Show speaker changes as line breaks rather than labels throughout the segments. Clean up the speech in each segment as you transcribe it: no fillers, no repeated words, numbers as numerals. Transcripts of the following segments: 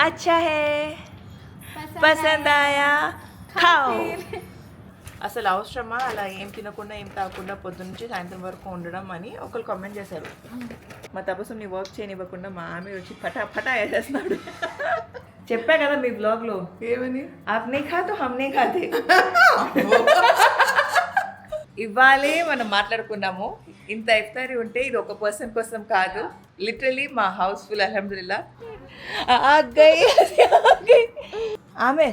अच्छा है పసంద్ ఆయా ఖాओ. అసలు అవసరమా అలా ఏం తినకుండా ఏం తాగకుండా పొద్దు నుంచి సాయంత్రం వరకు ఉండడం అని ఒకరు కామెంట్ చేశారు. మా తపస్సుని వర్క్ చేయనివ్వకుండా మా ఆమె వచ్చి పటా పటా వేసేస్తున్నాడు. చెప్పా కదా మీ బ్లాగ్లో
ఏమని
ఆప్నే ఖాతో హమ్నే ఖాతే. ఇవ్వాలే మనం మాట్లాడుకున్నాము. ఇంత ఇఫ్తారీ ఉంటే ఇది ఒక పర్సన్ కోసం కాదు, లిటరలీ మా హౌస్ ఫుల్ అల్హమ్దులిల్లా. ఆమె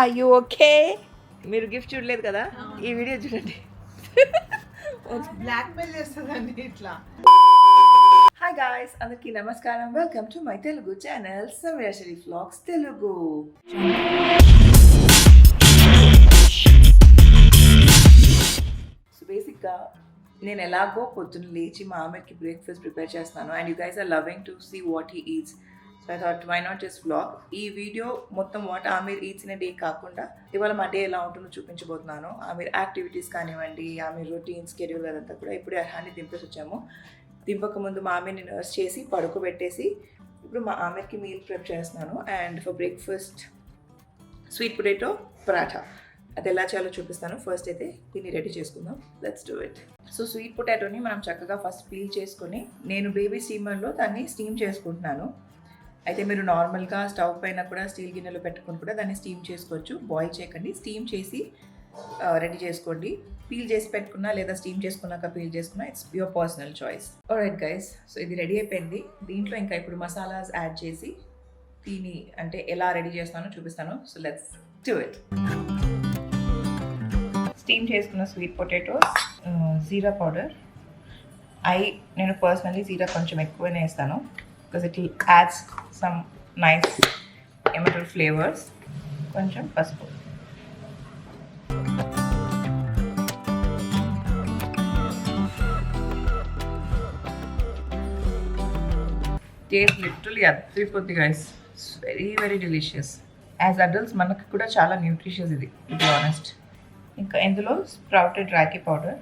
అయ్యో ఓకే. మీరు గిఫ్ట్ చూడలేదు కదా, ఈ వీడియో చూడండి.
బ్లాక్ మెయిల్ చేస్తుందండి ఇట్లా.
హాయ్ గాయ్స్, అందరికీ నమస్కారం. Welcome to my Telugu channel Sameera Sharif vlogs Telugu. So బేసిక్గా నేను ఎలాగో పొద్దున్న లేచి మా ఆమెకి బ్రేక్ఫాస్ట్ ప్రిపేర్ చేస్తాను. And you guys are loving to see what he eats. So I thought why not just vlog. ఈ వీడియో మొత్తం what Amer eats in day కాకుండా ఇవాళ మా డే ఎలా ఉంటుందో చూపించబోతున్నాను. ఆమెర్ యాక్టివిటీస్ కానివ్వండి, ఆమెర్ రొటీన్ స్కెడ్యూల్ అదంతా కూడా. ఇప్పుడే అర్హాన్ని దింపేసి వచ్చాము. దింపక ముందు మా ఆమెని నర్స్ చేసి పడుకోబెట్టేసి ఇప్పుడు మా ఆమెకి మీల్ ప్రిపేర్ చేస్తున్నాను. And for breakfast sweet potato paratha. అది ఎలా చేయాలో చూపిస్తాను. ఫస్ట్ అయితే దీన్ని రెడీ చేసుకుందాం. Let's do it. So sweet పొటాటోని మనం చక్కగా ఫస్ట్ పీల్ చేసుకొని, నేను బేబీ స్టీమర్లో దాన్ని స్టీమ్ చేసుకుంటున్నాను. అయితే మీరు నార్మల్గా స్టవ్ పైన కూడా స్టీల్ గిన్నెలో పెట్టుకొని కూడా దాన్ని స్టీమ్ చేసుకోవచ్చు. బాయిల్ చేయకండి, స్టీమ్ చేసి రెడీ చేసుకోండి. పీల్ చేసి పెట్టుకున్నా లేదా స్టీమ్ చేసుకున్నాక పీల్ చేసుకున్నా, it's your personal choice. Alright guys, so ఇది రెడీ అయిపోయింది. దీంట్లో ఇంకా ఇప్పుడు మసాలాస్ యాడ్ చేసి దీన్ని అంటే ఎలా రెడీ చేస్తానో చూపిస్తాను. So let's do it. Steam చేసుకున్న స్వీట్ పొటాటోస్, జీరా పౌడర్. నేను పర్సనలీ జీరా కొంచెం ఎక్కువనే వేస్తాను because it will adds some nice ఏమంటారు ఫ్లేవర్స్. కొంచెం పసుపు, టేస్ట్ లిటరలీ అదిరిపోద్ది guys. It's very very delicious. As adults మనకు కూడా చాలా న్యూట్రిషియస్ ఇది, టు బి ఆనెస్ట్. ఇంకా ఇందులో స్ప్రౌటెడ్ రాగి పౌడర్.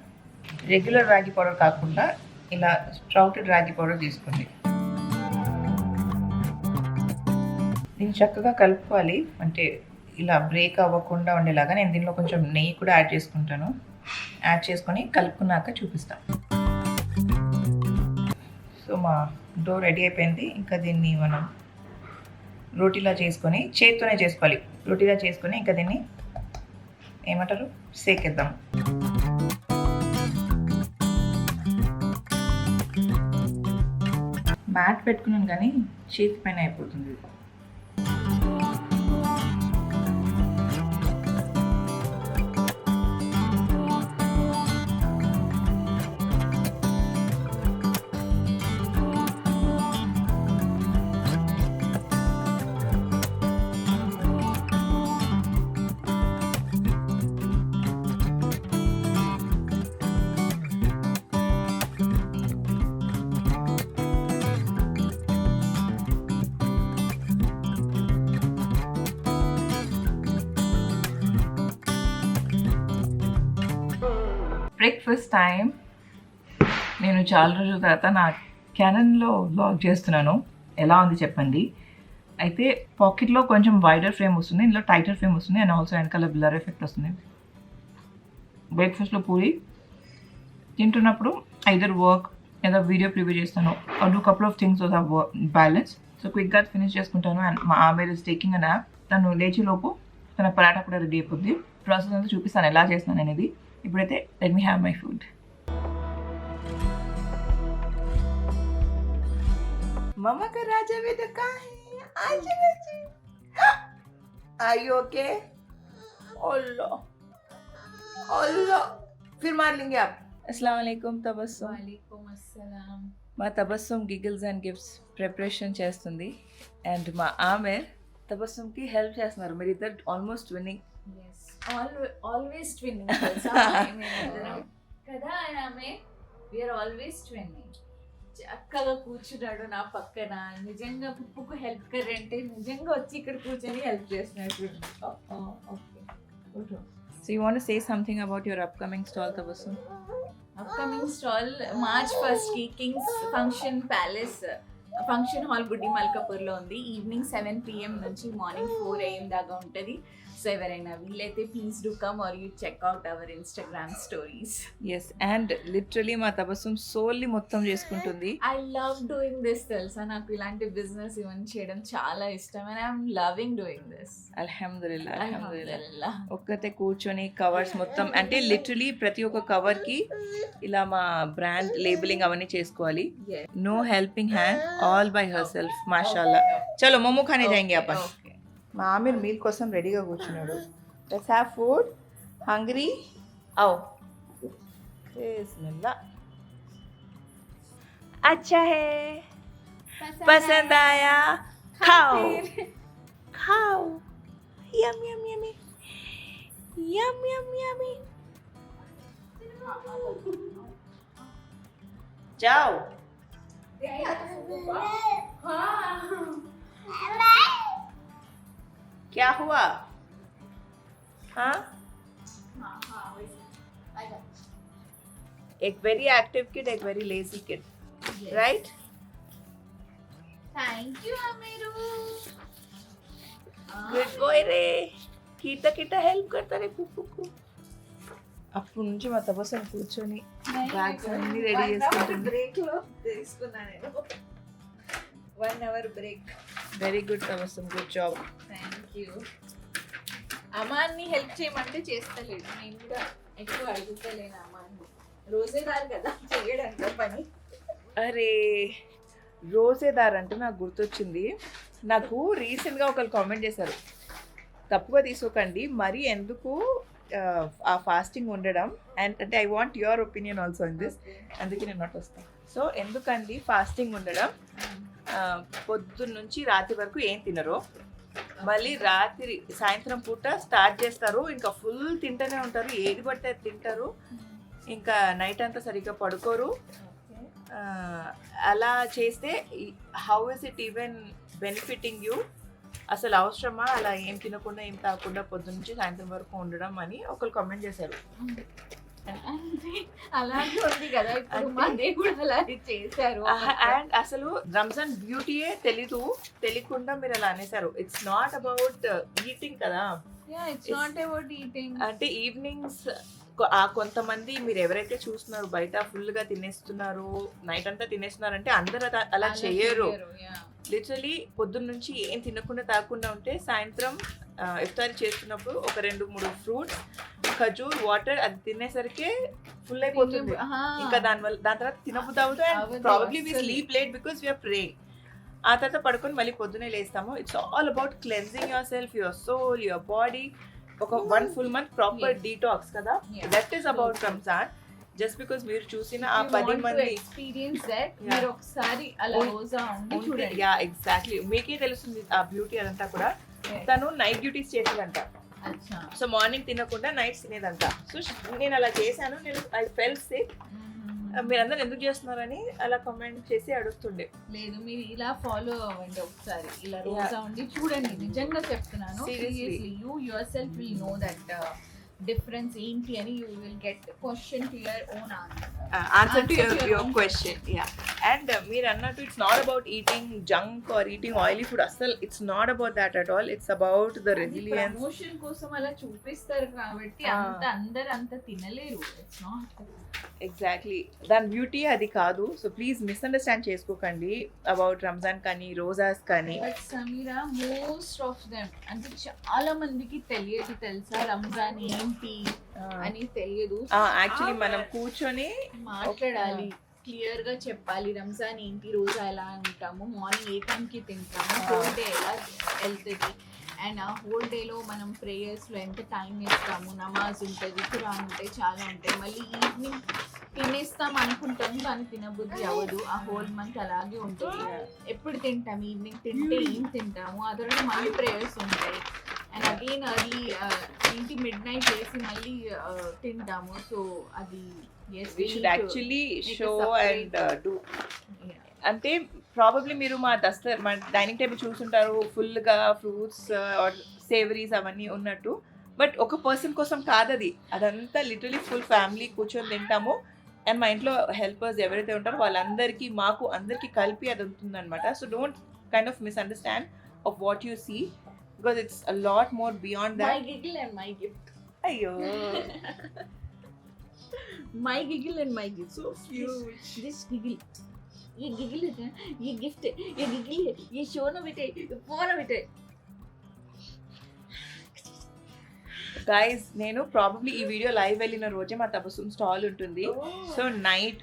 రెగ్యులర్ రాగి పౌడర్ కాకుండా ఇలా స్ప్రౌటెడ్ రాగి పౌడర్ తీసుకోండి. దీన్ని చక్కగా కలుపుకోవాలి, అంటే ఇలా బ్రేక్ అవ్వకుండా ఉండేలాగా. నేను దీనిలో కొంచెం నెయ్యి కూడా యాడ్ చేసుకుంటాను. యాడ్ చేసుకొని కలుపుకున్నాక చూపిస్తాను. సో మా డో రెడీ అయిపోయింది. ఇంకా దీన్ని మనం రోటీలా చేసుకొని, చేత్తోనే చేసుకోవాలి. రోటీలా చేసుకొని ఇంకా దీన్ని ఏమంటారు సేకేద్దాం. మ్యాట్ పెట్టుకున్నాను కానీ చేతి పైన అయిపోతుంది. Breakfast time. నేను చాలా రోజుల తర్వాత నా క్యానన్లో వ్లాగ్ చేస్తున్నాను. ఎలా ఉంది చెప్పండి. అయితే పాకెట్లో కొంచెం వైడర్ ఫ్రేమ్ వస్తుంది, ఇందులో టైటర్ ఫ్రేమ్ వస్తుంది, అండ్ ఆల్సో వెనకాల బ్లర్ ఎఫెక్ట్ వస్తుంది. బ్రేక్ఫాస్ట్లో పూరి తింటున్నప్పుడు ఐదర్ వర్క్ లేదా వీడియో ప్రివ్యూ చేస్తాను, or do couple of things of balance. So క్విక్గా ఫినిష్ చేసుకుంటాను. అండ్ మా ఆమె ఇస్ టేకింగ్ అ న్యాప్. తను లేచేలోపు తన పరాటా కూడా రెడీ అయిపోద్ది. ప్రాసెస్ అంతా చూపిస్తాను ఎలా చేస్తాను అనేది. ఇప్పుడైతే let me have my food. मम्मा का राजा भी तो कहाँ है? आज राजा, are you okay? अल्लाह अल्लाह, फिर मार लेंगे आप. अस्सलाम वालेकुम तबस्सुम.
वालेकुम अस्सलाम.
మా Tabassum giggles and gifts preparation చేస్తుంది. అండ్ మా ఆమె తబస్సుమ్కి హెల్ప్ చేస్తున్నారు. మీరు ఇద్దరు almost winnowing.
Yes, always twinning. కదా ఆమె, we are always twinning. చక్కగా కూర్చున్నాడు నా పక్కన. నిజంగా పుప్పుకు హెల్ప్ కరంటే నిజంగా వచ్చి ఇక్కడ కూర్చొని హెల్ప్ చేస్తున్నాడు. Okay.
So you want to say something about your upcoming stall, Tabassum?
Upcoming stall March 1st కి Kings function palace function hall గుడ్డి మల్కాపూర్లో ఉంది. ఈవినింగ్ 7 PM నుంచి మార్నింగ్ 4 AM దాకా ఉంటుంది. సో ఎవరైనా వీలైతే please do come or you check out our Instagram stories.
Yes, and literally మా తబస్సుం సోల్లీ మొత్తం చేసుకుంటుంది.
ఐ లవ్ డూయింగ్ దిస్ తెలుసా, నాకు ఇలాంటి బిజినెస్ ఇవన్నీ చేయడం చాలా ఇష్టం and I'm loving doing this.
అల్హమ్దులిల్లా. ఒక్కతే కూర్చొని కవర్స్ మొత్తం అంటే లిటరలీ ప్రతి ఒక్క కవర్ కి ఇలా మా బ్రాండ్ లేబులింగ్ అవన్నీ చేసుకోవాలి. No helping hand, all by herself. మాషాల్లా. చలో మోమో ఖానే జాయింగే अपन. మా ఆమెర్ మీల్ కోసం రెడీగా కూర్చున్నాడు. Let's have food. హంగ్రీ? आओ. बिस्मिल्लाह. अच्छा है, पसंद आया, खाओ खाओ. Yum yum yummy, yum yum yummy. जाओ. क्या हुआ? हाँ, एक वेरी एक्टिव किड, एक very lazy kid, right?
Thank you అమీరు.
గుడ్ బాయ్ రే. కిట కిట హెల్ప్ करता रे పుప్పు కు. అప్పటి నుంచి మా తపస్సు కూర్చొని బ్యాగ్స్ అన్ని రెడీ చేసుకుంటుంది.
బ్రేక్ లో తీసుకున్నా నేను 1 hour బ్రేక్.
వెరీ గుడ్ తపస్సు, గుడ్ జాబ్.
Thank you. అమ్మాన్ని హెల్ప్ చేయమంటే చేస్తలేడు, నేను కూడా ఎక్కువ అడుగుతలేను అమ్మాన్ని. రోజేదారు కదా చేయడంతో పని.
అరే రోజేదార్ అంటే నాకు గుర్తొచ్చింది. నాకు రీసెంట్గా ఒకరు కామెంట్ చేశారు, తప్పుగా తీసుకోకండి మరి ఎందుకు ఆ ఫాస్టింగ్ ఉండడం, అండ్ అంటే I want your opinion also in this. అందుకే నేను నాట్ వస్తాను. సో ఎందుకండి ఫాస్టింగ్ ఉండడం? పొద్దున్న నుంచి రాత్రి వరకు ఏం తినరు, మళ్ళీ రాత్రి సాయంత్రం పూట స్టార్ట్ చేస్తారు, ఇంకా ఫుల్ తింటూనే ఉంటారు, ఏది పడితే అది తింటారు, ఇంకా నైట్ అంతా సరిగ్గా పడుకోరు. అలా చేస్తే how is it even benefiting you? అసలు అవసరమా అలా ఏం తినకుండా ఏం తాగకుండా పొద్దున్న నుంచి సాయంత్రం వరకు ఉండడం అని ఒకరు కామెంట్ చేశారు.
అలాగే ఉంది కదా ఇప్పుడు మా దేవుడు అలా చేశారు.
అండ్ అసలు రంజాన్ బ్యూటీయే తెలియకుండా మీరు అలా అనేసారు. ఇట్స్ నాట్ అబౌట్ ఈటింగ్ కదా,
ఇట్స్ నాట్ అబౌట్ ఈటింగ్.
అంటే ఈవినింగ్స్ కొంతమంది మీరు ఎవరైతే చూస్తున్నారు బయట ఫుల్గా తినేస్తున్నారు, నైట్ అంతా తినేస్తున్నారు అంటే అందరూ అలా చేయరు. లిటరలీ పొద్దున్న నుంచి ఏం తినకుండా తాగకుండా ఉంటే సాయంత్రం ఇఫ్తారీ చేస్తున్నప్పుడు ఒక 2-3 ఫ్రూట్స్, ఖజూర్, వాటర్ అది తినేసరికి ఫుల్ అయిపోతుంది. ఇంకా దాని తర్వాత తినబుద్ధి అవుతుంది. And probably we sleep late because we are praying. ఆ తర్వాత పడుకొని మళ్ళీ పొద్దునే లేస్తాము. It's all about cleansing yourself, your soul, your body. ఒక 1 full month ప్రాపర్ డీటాక్స్ కదా, that is about Ramzan. Just because మీరు చూసిన ఆ 10 మంది
ఎక్స్పీరియన్స్ దట్ మీరు ఒకసారి అలా రోజా ఉండి చూడండి.
యా ఎగ్జాక్ట్లీ, మీకే తెలుస్తుంది ఆ బ్యూటీ అదంతా కూడా. తను నైట్ డ్యూటీస్ చేసేదంట, సో మార్నింగ్ తినకుండా నైట్ తినేదంట. సో నేను అలా చేశాను, నేను ఐ ఫెల్ సిక్. మీరందరూ ఎందుకు చేస్తున్నారని అలా కామెంట్ చేసి అడుగుతుండే.
లేదు మీరు ఇలా ఫాలో అవ్వండి ఒకసారి, ఇలా రోజా ఉండి చూడండి. నిజంగా చెప్తున్నాను, seriously you yourself will know that difference ఏంటి అని. You will get question to your own
answer to your question. Yeah, and మీరు అన్నట్టు it's not about eating junk or eating oily food. అసలు it's not about that at all. It's about the resilience.
Promotion కోసం అలా చూపిస్తారు కాబట్టి అందరు అంత తినలేరు. ఇట్స్ నాట్
ఎగ్జాక్ట్లీ, దాని బ్యూటీ అది కాదు. సో ప్లీజ్ మిస్అండర్స్టాండ్ చేసుకోకండి అబౌట్ రంజాన్ కానీ రోజాస్ కానీ.
But Sameera, most of them అంటే చాలా మందికి తెలియదు తెలుసా రంజాన్ ఏంటి అని తెలియదు.
యాక్చువల్లీ మనం కూర్చొని
మాట్లాడాలి, క్లియర్ గా చెప్పాలి రంజాన్ ఏంటి, రోజా ఎలా ఉంటాము, మార్నింగ్ ఏ టైంకి తింటాము, హోల్ డే ఎలా వెళ్తుంది, అండ్ ఆ హోల్ డేలో మనం ప్రేయర్స్లో ఎంత టైం ఇస్తాము, నమాజ్ ఉంటుంది, ఖురాన్ ఉంటాయి, చాలా ఉంటాయి. మళ్ళీ ఈవినింగ్ తినేస్తాం అనుకుంటాం కానీ తినబుద్ధి అవ్వదు. ఆ హోల్ మంత్ అలాగే ఉంటుంది. ఎప్పుడు తింటాం, ఈవినింగ్ తింటే ఏం తింటాము, ఆ తర్వాత మళ్ళీ ప్రేయర్స్ ఉంటాయి, అండ్ అగైన్ అర్లీ ఇంటి midnight చేసి మళ్ళీ తింటాము. సో అది
we should actually show and do. అంటే ప్రాబబ్లీ మీరు మా డైనింగ్ టేబుల్ చూసుంటారు, ఫుల్గా ఫ్రూట్స్ ఆర్ సేవరీస్ అవన్నీ ఉన్నట్టు. బట్ ఒక పర్సన్ కోసం కాదు అది, అదంతా లిటరలీ ఫుల్ ఫ్యామిలీ కూర్చొని తింటాము. అండ్ మా ఇంట్లో హెల్పర్స్ ఎవరైతే ఉంటారో వాళ్ళందరికీ మాకు అందరికీ కలిపి అది ఉంటుందన్నమాట. So don't kind of misunderstand of what you see because it's a lot more beyond
my
that.
Giggle and my gift.
అయ్యో
My giggle and my gift. So
cute.
This giggle. ये giggle है, ये gift है, ये giggle है, ये show ना बेटे, ये phone ना बेटे.
గైస్ నేను ప్రాబబ్లీ ఈ వీడియో లైవ్ వెళ్ళిన రోజే మా తబస్సుమ్ స్టాల్ ఉంటుంది. సో నైట్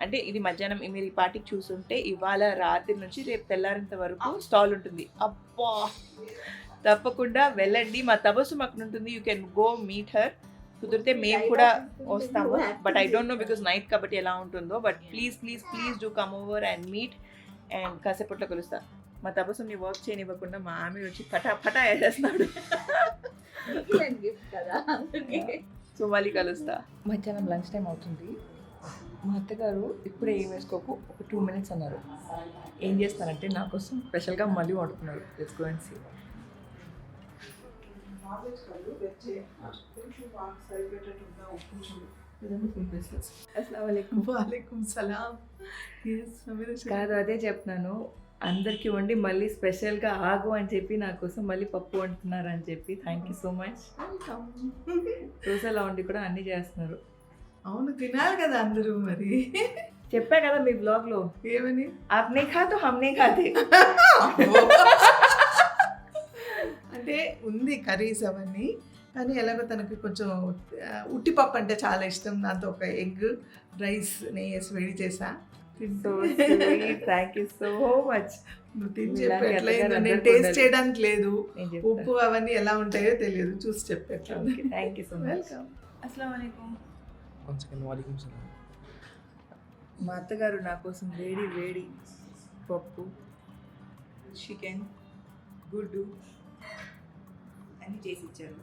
అంటే ఇది మధ్యాహ్నం మీరు ఈ పార్టీకి చూస్తుంటే ఇవాళ రాత్రి నుంచి రేపు తెల్లారేంత వరకు స్టాల్ ఉంటుంది. అబ్బా తప్పకుండా వెళ్ళండి. మా తబస్సుమ్ అక్కడ ఉంటుంది. You can go meet her. కుదిరితే మేము కూడా వస్తాము. But I don't know because night కాబట్టి ఎలా ఉంటుందో. But please please please do come over and meet and కాసేపట్లో కలుస్తా. మా తబస్సుమ్ని వర్క్ చేయనివ్వకుండా మా ఆమె వచ్చి పటా పటా వేసేస్తున్నాడు.
Giggle and gift కదా.
సో మళ్ళీ కలుస్తా. మధ్యాహ్నం లంచ్ టైం అవుతుంది. మా అత్తగారు ఇప్పుడే ఏం వేసుకోకు ఒక 2 minutes అన్నారు. ఏం చేస్తారంటే నా కోసం స్పెషల్గా మళ్ళీ వండుతున్నారు. Let's go and see. కాదు అదే చెప్తున్నాను. అందరికీ వండి మళ్ళీ స్పెషల్గా ఆగు అని చెప్పి నా కోసం మళ్ళీ పప్పు వండుతున్నారు అని చెప్పి థ్యాంక్ యూ సో మచ్. రోజాలా వండి కూడా అన్నీ చేస్తున్నారు.
అవును తినాలి కదా అందరూ. మరి
చెప్పా కదా మీ బ్లాగ్ లో
ఏమని
ఆప్నే ఖాతో హమ్నే ఖాతే.
అంటే ఉంది కర్రీస్ అవన్నీ, కానీ ఎలాగో తనకి కొంచెం ఉట్టిపప్పు అంటే చాలా ఇష్టం. దాంతో ఒక ఎగ్ రైస్ నెయ్యి వేసి వేడి చేసా.
Thank you so much.
నువ్వు తిని చెప్పు ఎట్లా అయిందో. నేను టేస్ట్ చేయడానికి లేదు, ఉప్పు అవన్నీ ఎలా ఉంటాయో తెలియదు, చూసి చెప్పు ఎట్లా.
Thank you so much. Welcome. అస్సలాము అలైకుం. మా అత్తగారు నా కోసం వేడి వేడి పప్పు, చికెన్, గుడ్డు అన్ని చేసి ఇచ్చారు.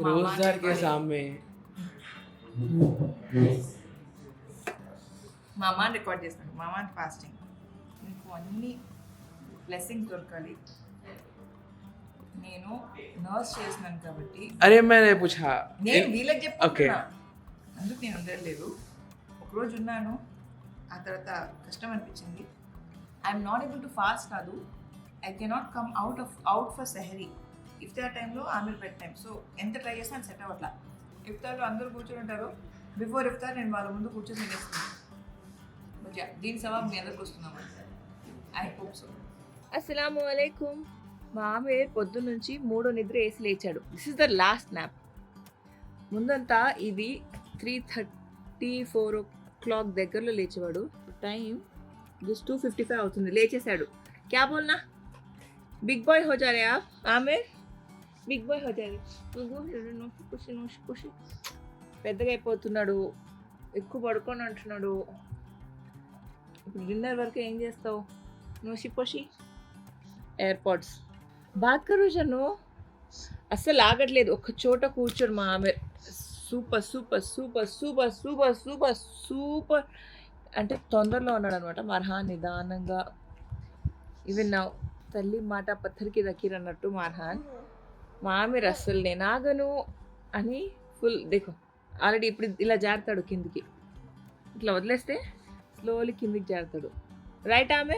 रोजगार के सामने
మా అమ్మాని రికార్డ్ చేస్తాను. మా అమ్మాని ఫాస్టింగ్. మీకు అన్ని బ్లెస్సింగ్స్ దొరకాలి. నేను నర్స్ చేసినాను కాబట్టి
अरे मैंने पूछा
నేను వీళ్ళకి చెప్పుకుంటున్నా.
Okay.
అందుకు నేను ఉండలేదు. ఒకరోజు ఉన్నాను, ఆ తర్వాత కష్టం అనిపించింది. I'm not able to fast కాదు, I cannot come out for sehri. Iftar టైంలో ఆమెర్ బెడ్ టైం. సో ఎంత ట్రై చేసినా సెట్ అవ్వట్లా. ఇఫ్తార్లో అందరూ కూర్చొని ఉంటారు. బిఫోర్ ఇఫ్తార్ నేను వాళ్ళ ముందు కూర్చొని తినేస్తున్నాను. దీని సవాబ్ మీ అందరికి వస్తున్నాము. I hope so. అస్సలాము అలైకుం. మా ఆమెర్ పొద్దున్న నుంచి 3 నిద్ర వేసి లేచాడు. This is the last nap. ముందంతా ఇది 3:30-4 o'clock దగ్గరలో లేచేవాడు. టైం జస్ట్ 2:55 అవుతుంది. లేచేశాడు. క్యా బోల్నా బిగ్ బాయ్ హో జా రే ఆప్ ఆమెర్, బిగ్ బాయ్ హో జా రే. ఖుషి పెద్దగా అయిపోతున్నాడు, ఎక్కువ పడుకొని అంటున్నాడు. ఇప్పుడు డిన్నర్ వరకు ఏం చేస్తావు? నోషి పోషి ఎయిర్పోర్ట్స్ బాత్ కరో జను. అస్సలు ఆగట్లేదు, ఒక్క చోట కూర్చోడు మా ఆమె. Super super super super super super super అంటే తొందరలో ఉన్నాడు అనమాట. మర్హాన్ నిదానంగా ఈవెన్ నా తల్లి మాట పత్థర్కి దకీర్ అన్నట్టు మర్హాన్. మా ఆమె అస్సలు నేను ఆగను అని ఫుల్ దేఖో ఆల్రెడీ ఇప్పుడు ఇలా జారుతాడు కిందికి. ఇట్లా వదిలేస్తే స్లోలీ కిందికి జారుతాడు. రైట్ ఆమె.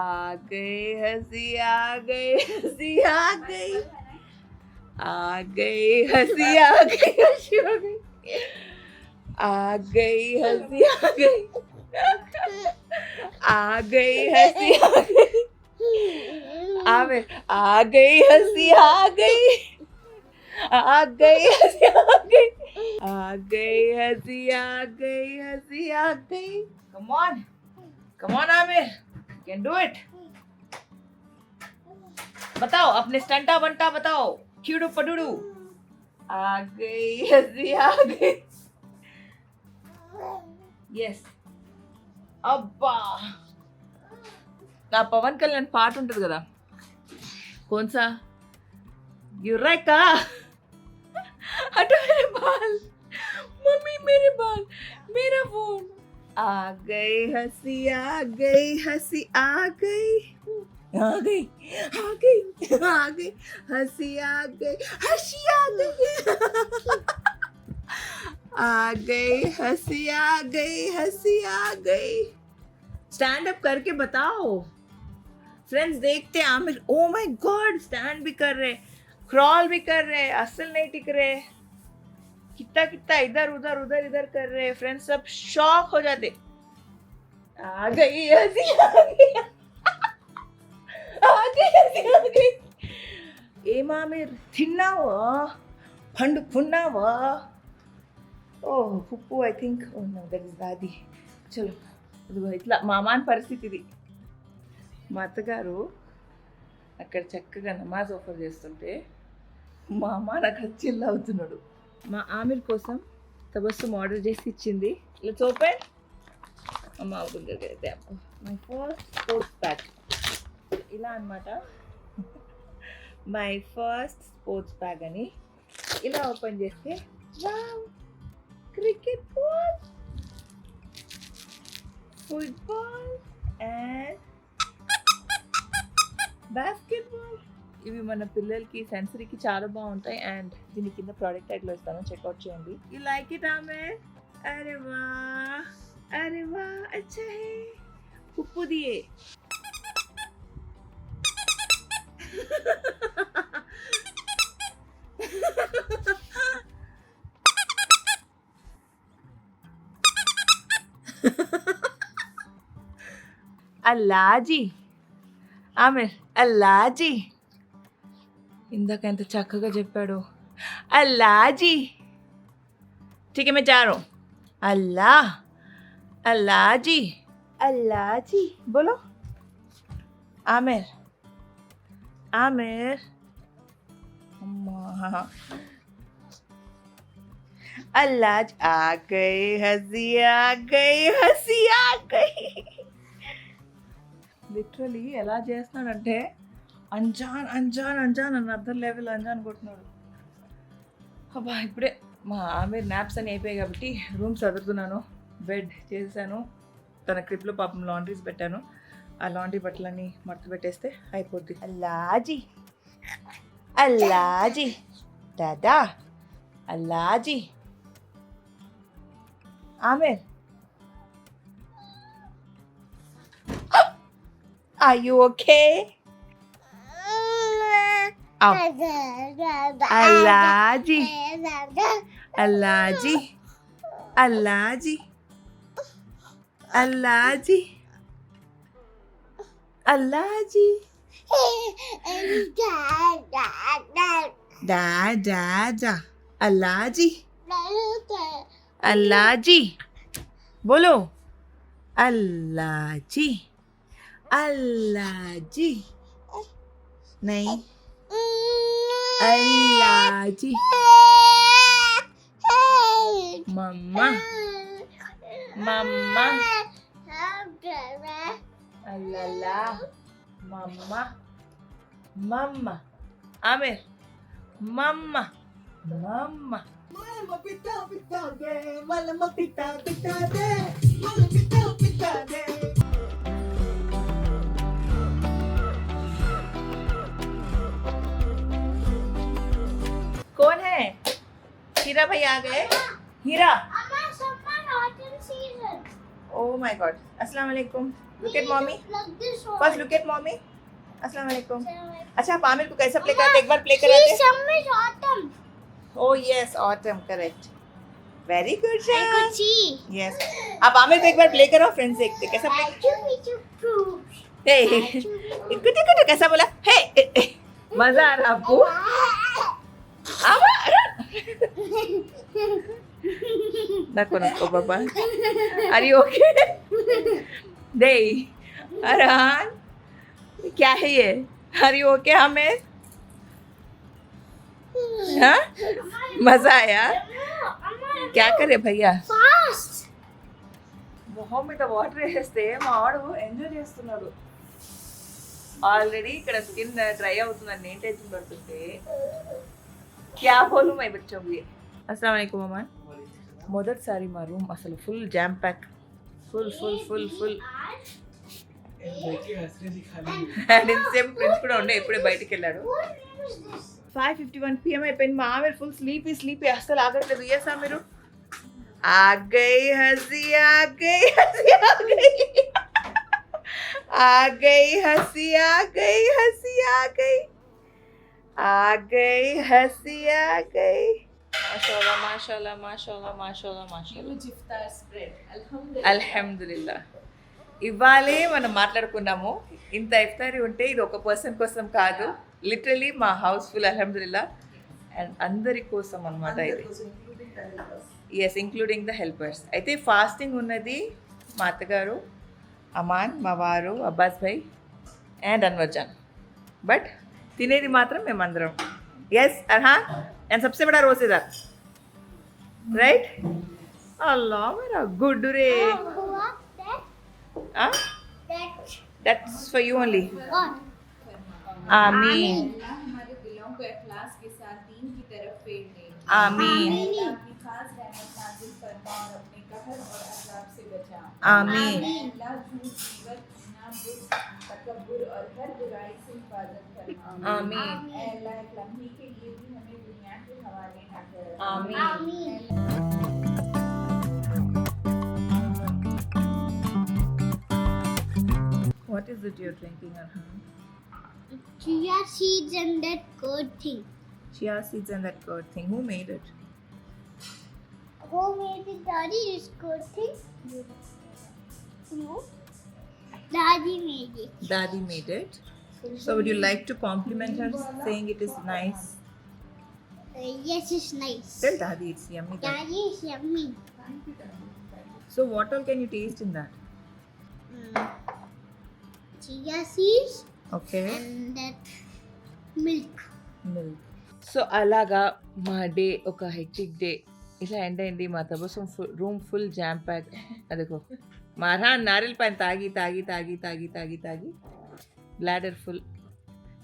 ఆ గై హసీ ఆ గై హసీ ఆ గై आ गई हंसी आ गई हंसी आ गई आ गई हंसी आ गई आ गई हंसी आ गई आवे आ गई हंसी आ गई आ गई हंसी आ गई आ गई हंसी आ गई हंसी आ गई. Come on Aamir, you can do it. बताओ अपने स्टंटा बंटा बताओ. क्यूडू पडूडू. आ गई हंसी आ गई. यस. అబ్బా నా పవన్ కళ్యాణ్ పాట ఉంటుంది కదా, కోన్సా యురైకా हटो मेरे बाल, मम्मी मेरे बाल, मेरा फोन. आ गई हंसी आ गई हंसी आ गई आ गई आ गई आ गई हंसी आ गई हंसी आ गई आ गई हंसी आ गई हंसी आ गई. स्टैंड अप करके बताओ. फ्रेंड्स देखते हैं Aamir. Oh my God, stand भी कर रहे, क्रॉल भी कर रहे, असल नहीं टिक रहे, कितना कितना इधर उधर उधर इधर कर रहे. फ्रेंड्स सब शॉक हो जाते. आ गई हंसी आ गई आ गई हंसी आ गई. ఏం ఆమిర్ తిన్నావా, పండుకున్నావా? ఓ పుప్పు I think. Oh no that is dadi. చలో ఇదిగో ఇట్లా మా అమ్మాని పరిస్థితి ఇది. మా అత్తగారు అక్కడ చక్కగా నమాజ్ ఆఫర్ చేస్తుంటే మా అమ్మ నాకు చిల్ అవుతున్నాడు. మా ఆమిర్ కోసం తబస్సుం ఆర్డర్ చేసి ఇచ్చింది. Let's open. అమ్మ అవుతుంది. మై ఫస్ట్ స్పోర్ట్స్ బ్యాగ్ ఇలా అన్నమాట. మై ఫస్ట్ స్పోర్ట్స్ బ్యాగ్ అని ఇలా ఓపెన్ చేస్తే wow, cricket ball, football and basketball. ఇవి మన పిల్లలకి సెన్సరీకి చాలా బాగుంటాయి. అండ్ దీని కింద ప్రోడక్ట్ టైట్లో ఇస్తాను, చెక్అవుట్ చేయండి. యూ లైక్ ఇట్ ఆమె? అరే వా అరే వా, అచ్చా హే. ఉప్పు దియే. అల్లాజీ ఆమెర్, అల్లాజీ. ఇందాక ఎంత చక్కగా చెప్పాడు. అల్లాజీ. ठीक है मैं जा रहा हूँ. अल्लाह अल्लाजी अल्लाजी बोलो. आमिर आमिर अम्मा. अल्लाह आ गई हंसी आ गई हंसी आ गई. లిటరలీ ఎలా చేస్తున్నాడంటే అంజాన్ అంజాన్ అంజాన్ అన్న అదర్ లెవెల్ అంజాన్ కొడుతున్నాడు. అబ్బా ఇప్పుడే మా ఆమెర్ న్యాప్స్ అని అయిపోయాయి కాబట్టి రూమ్ చదువుతున్నాను, బెడ్ చేశాను, తన క్రిప్లో పాపం లాండ్రీస్ పెట్టాను. ఆ లాండ్రీ బట్టలన్నీ మడత పెట్టేస్తే అయిపోద్ది. అల్లాజీ అల్లాజీ దాదా Allaji. Amir are you okay? Oh. Allaji Allaji Allaji Allaji Allaji da da da Allaji Allaji bolo. Allaji अल्लाजी नहीं अल्लाजी. मम्मा मम्मा अल्लाह मम्मा मम्मा. आमिर मम्मा मम्मा. Malama pita pita de, malama pita pita de, malama pita pita de. कौन है? हीरा भाई आ गए. हीरा. Oh my God. अस्सलाम वालेकुम. Look at mommy. First look at mommy. अस्सलाम वालेकुम. अच्छा आप आमिर को कैसा प्ले कराते, एक बार प्ले कराते. Oh yes, autumn, correct. Very good Shah. Yes. आप आमिर को एक बार प्ले करो, फ्रेंड्स देखते कैसा प्ले. Hey, देखो कैसा बोला. Hey, मजा आ रहा आपको? नको नको बाबा. Are you okay? दे अरहान क्या है ये? Are you okay हमें? हाँ मजा आया? क्या करे भैया? మొహం మీద వాటర్ వేసేస్తే మా వాడు ఎంజాయ్ చేస్తున్నాడు. ఆల్రెడీ ఇక్కడ స్కిన్ డ్రై అవుతుందని నేను టెన్షన్ పడుతుంటే క్యా బోలు మై బచ్చోं को. अस्सलाम वालेकुम అమ్మా. మొదటిసారి మా రూమ్ అసలు full jam pack, full full full full. And ఇంతసేపు ఫ్రెండ్స్ కూడా ఉండే, ఇప్పుడే బయటికి వెళ్ళాడు. 5:51 PM అయిపోయింది. మా ఆమె ఫుల్ స్లీపీ అస్సలు ఆగట్లేదు. ఎస్ మీరు आ गई हंसी आ गई हंसी आ गई आ गई हंसी आ गई हंसी आ गई आ गई हंसी आ गई माशाल्लाह माशाल्लाह माशाल्लाह माशाल्लाह माशाल्लाह
హ్యూజ్ ఇఫ్తార్ స్ప్రెడ్
అల్హమ్దులిల్లా ఇవాళే మనం మాట్లాడుకున్నాము ఇంత ఇఫ్తారీ ఉంటే ఇది ఒక పర్సన్ కోసం కాదు లిటరలీ మా హౌస్ ఫుల్ అల్హమ్దులిల్లా అండ్ అందరి కోసం అనమాట ఇది ఎస్ ఇంక్లూడింగ్ ద హెల్పర్స్ అయితే ఫాస్టింగ్ ఉన్నది మా అత్తగారు అమాన్ మా వారు అబ్బాస్ భాయ్ అండ్ అన్వర్జాన్ బట్ తినేది మాత్రం మేమందరం ఎస్ అర్హాన్ అండ్ సబ్సే బడా రోసేదార్ రైట్ అల్లా మేరా గుడ్డు రే దట్స్ ఫర్ యూ ఓన్లీ आमीन
अल्लाह हमारे दिलों को इखलास के साथ दीन की तरफ फेर दे
आमीन
अल्लाह अपनी खास रहमत नाज़िल फरमा और अपने कहर और अज़ाब से बचा
आमीन
अल्लाह झूठ गीबत ज़िना बुज़ तकब्बुर और हर बुराई से हिफाजत फरमा
आमीन
ऐ अल्लाह एक लम्हे के लिए भी हमें दुनिया के हवाले न कर
आमीन What is it you're drinking, Arhan?
Chia seeds and that curd thing.
Chia seeds and that curd thing. Who made it?
Who made it, Daddy? This curd thing? No. Daddy made it.
Daddy made it. So would you like to compliment her saying it is nice?
Yes, it's nice.
Tell Daddy it's yummy. Daddy.
Daddy is yummy.
So what all can you taste in that?
Chia seeds
Okay.
and that milk.
Milk so అలాగా మా day ఒక hectic day ఇలా end అయింది మా Tabassum room full jam pack అదిగో మా అర్హాన్ నారిల్ పైన తాగి తాగి తాగి తాగి తాగి తాగి bladder full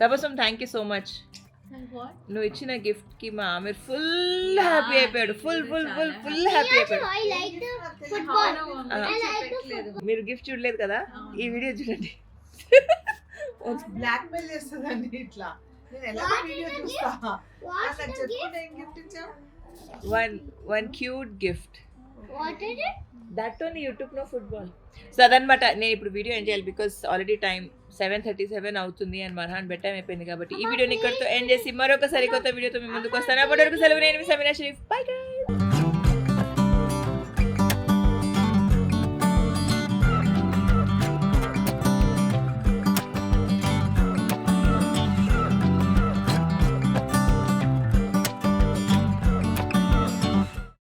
Tabassum thank you so much నువ్వు ఇచ్చిన గిఫ్ట్కి మా ఆమె ఫుల్ హ్యాపీ అయిపోయాడు full full full full happy అయిపోయాడు
I like the football. I like the football.
మీరు గిఫ్ట్ చూడలేదు కదా ఈ వీడియో చూడండి
బ్లాక్ మెయిల్ చేస్తుందండి ఇట్లా నేను ఎలా వీడియో చూస్తా
What's
నాకు
the
చెప్పు
gift?
నేను గిఫ్ట్ ఇచ్చావు
one cute gift
What is it?
That only you took no football so అదనమాట నేను ఇప్పుడు వీడియో ఎండ్ చేయాలి బికాస్ ఆల్రెడీ టైం 7:37 అవుతుంది అండ్ మర్హాన్ బెడ్ టైం అయిపోయింది కాబట్టి ఈ వీడియోని ఇక్కడితో ఎండ్ చేసి మరొకసారి కొత్త వీడియోతో మీ ముందుకు వస్తాను అప్పటి వరకు సెలవు నేను మీ సమీరా షరీఫ్ బై గైస్